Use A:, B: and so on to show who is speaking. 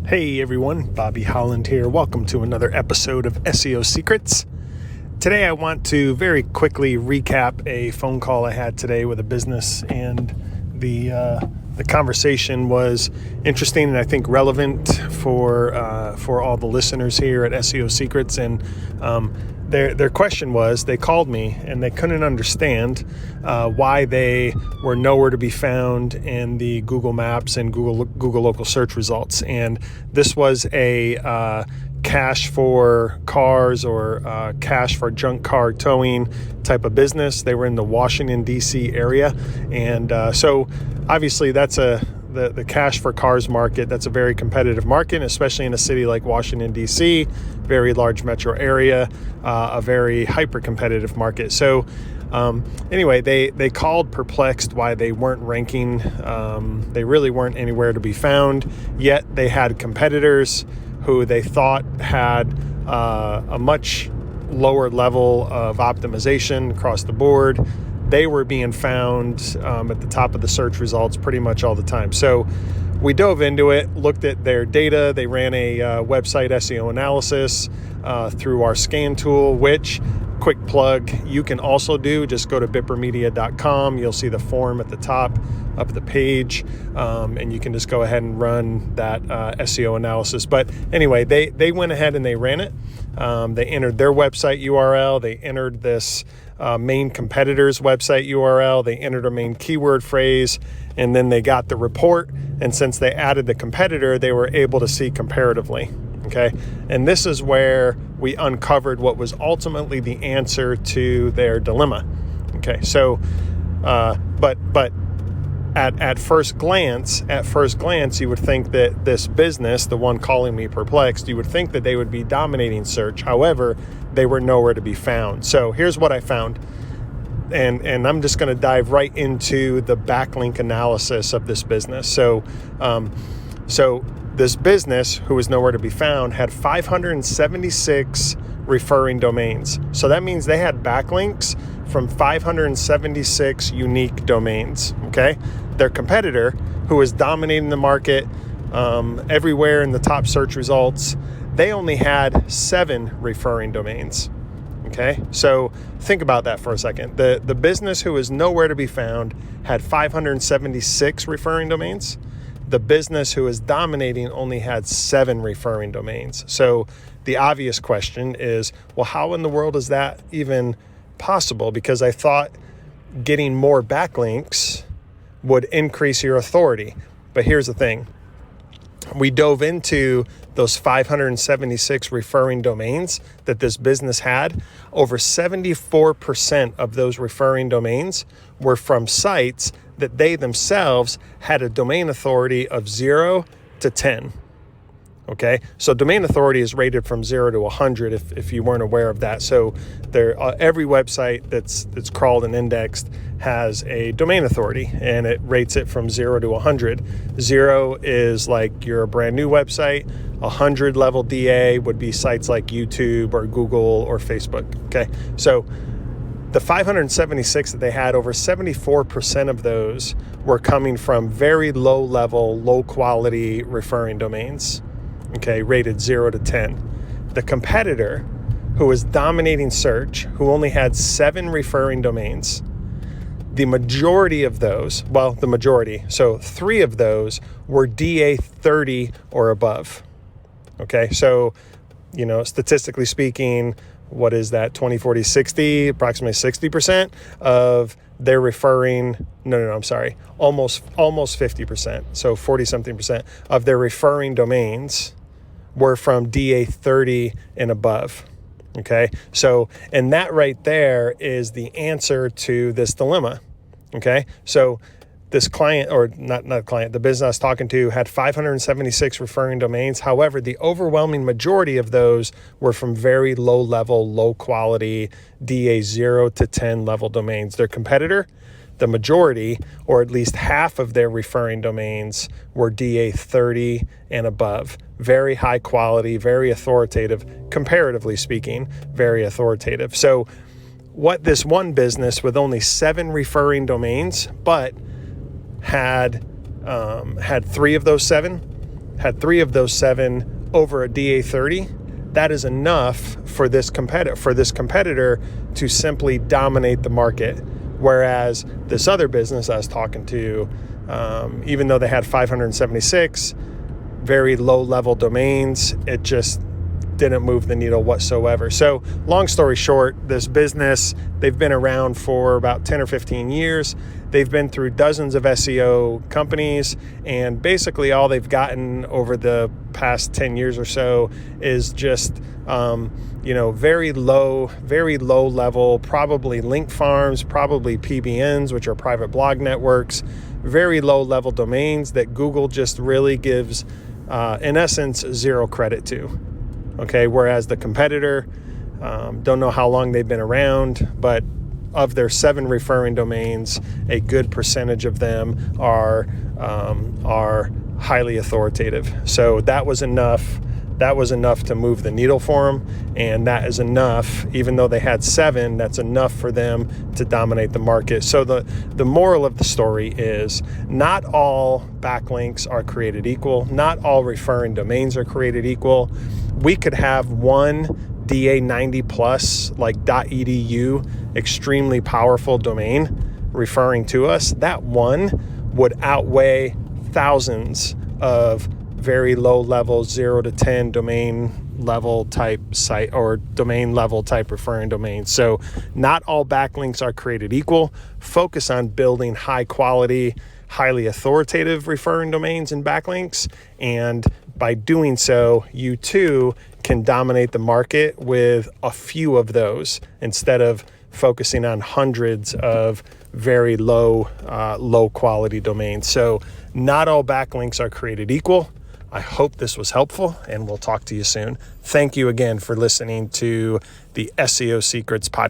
A: Hey everyone, Bobby Holland here. Welcome to another episode of SEO Secrets. Today I want to very quickly recap a phone call I had today with a business, and the conversation was interesting and I think relevant for all the listeners here at SEO Secrets. And their question was, they called me and they couldn't understand why they were nowhere to be found in the Google Maps and Google local search results. And this was a cash for cars or cash for junk car towing type of business. They were in the Washington, D.C. area. And so obviously that's the cash for cars market. That's a very competitive market, especially in a city like Washington, D.C., very large metro area, a very hyper competitive market. So anyway, they called perplexed why they weren't ranking. They really weren't anywhere to be found, yet they had competitors who they thought had a much lower level of optimization across the board. They were being found at the top of the search results pretty much all the time. So we dove into it, looked at their data. They ran a website SEO analysis through our scan tool, which, quick plug, you can also do. Just go to bippermedia.com. You'll see the form at the top of the page, and you can just go ahead and run that SEO analysis. But anyway, they went ahead and they ran it. They entered their website URL. They entered this main competitor's website URL. They entered a main keyword phrase, and then they got the report. And since they added the competitor, they were able to see comparatively. Okay. And this is where we uncovered what was ultimately the answer to their dilemma. Okay. So, but at first glance, you would think that this business, the one calling me perplexed, you would think that they would be dominating search. However, they were nowhere to be found. So here's what I found. And I'm just going to dive right into the backlink analysis of this business. So this business, who was nowhere to be found, had 576 referring domains. So that means they had backlinks from 576 unique domains. Okay. Their competitor, who was dominating the market everywhere in the top search results, they only had 7 referring domains. Okay, so think about that for a second. The business who is nowhere to be found had 576 referring domains. The business who is dominating only had 7 referring domains. So the obvious question is, well, how in the world is that even possible? Because I thought getting more backlinks would increase your authority. But here's the thing. We dove into those 576 referring domains that this business had. Over 74% of those referring domains were from sites that they themselves had a domain authority of 0 to 10. Okay, so domain authority is rated from 0 to 100 if you weren't aware of that. So every website that's crawled and indexed has a domain authority, and it rates it from 0 to 100. 0 is like you're a brand new website. 100 level DA would be sites like YouTube or Google or Facebook. Okay, so the 576 that they had, over 74% of those were coming from very low level, low quality referring domains. Okay, rated 0 to 10. The competitor, who was dominating search, who only had 7 referring domains, the majority of those, so 3 of those were DA 30 or above. Okay, so, statistically speaking, what is that, 20, 40, 60, approximately 60% of their referring, almost 50%, so 40-something% of their referring domains were from DA 30 and above. Okay, so, and that right there is the answer to this dilemma. Okay, so this client, or not client, the business I was talking to had 576 referring domains. However, the overwhelming majority of those were from very low level, low quality DA 0 to 10 level domains. Their competitor, the majority, or at least half of their referring domains, were DA 30 and above. Very high quality, very authoritative, comparatively speaking, very authoritative. So what this one business with only 7 referring domains, but had 3 of those 7 had 3 of those 7 over a DA30, that is enough for this competitor to simply dominate the market. Whereas this other business I was talking to, even though they had 576 very low level domains, it just didn't move the needle whatsoever. So long story short, this business, they've been around for about 10 or 15 years. They've been through dozens of SEO companies, and basically all they've gotten over the past 10 years or so is just, very low level, probably link farms, probably PBNs, which are private blog networks, very low level domains that Google just really gives, in essence, zero credit to. Okay, whereas the competitor, don't know how long they've been around, but of their 7 referring domains, a good percentage of them are highly authoritative. So that was enough. That was enough to move the needle for them, and that is enough. Even though they had 7, that's enough for them to dominate the market. So the moral of the story is not all backlinks are created equal. Not all referring domains are created equal. We could have one DA90 plus, like .edu, extremely powerful domain referring to us. That one would outweigh thousands of very low level 0 to 10 domain level type site or domain level type referring domains. So not all backlinks are created equal. Focus on building high quality, highly authoritative referring domains and backlinks. And by doing so, you too can dominate the market with a few of those instead of focusing on hundreds of very low quality domains. So not all backlinks are created equal. I hope this was helpful, and we'll talk to you soon. Thank you again for listening to the SEO Secrets podcast.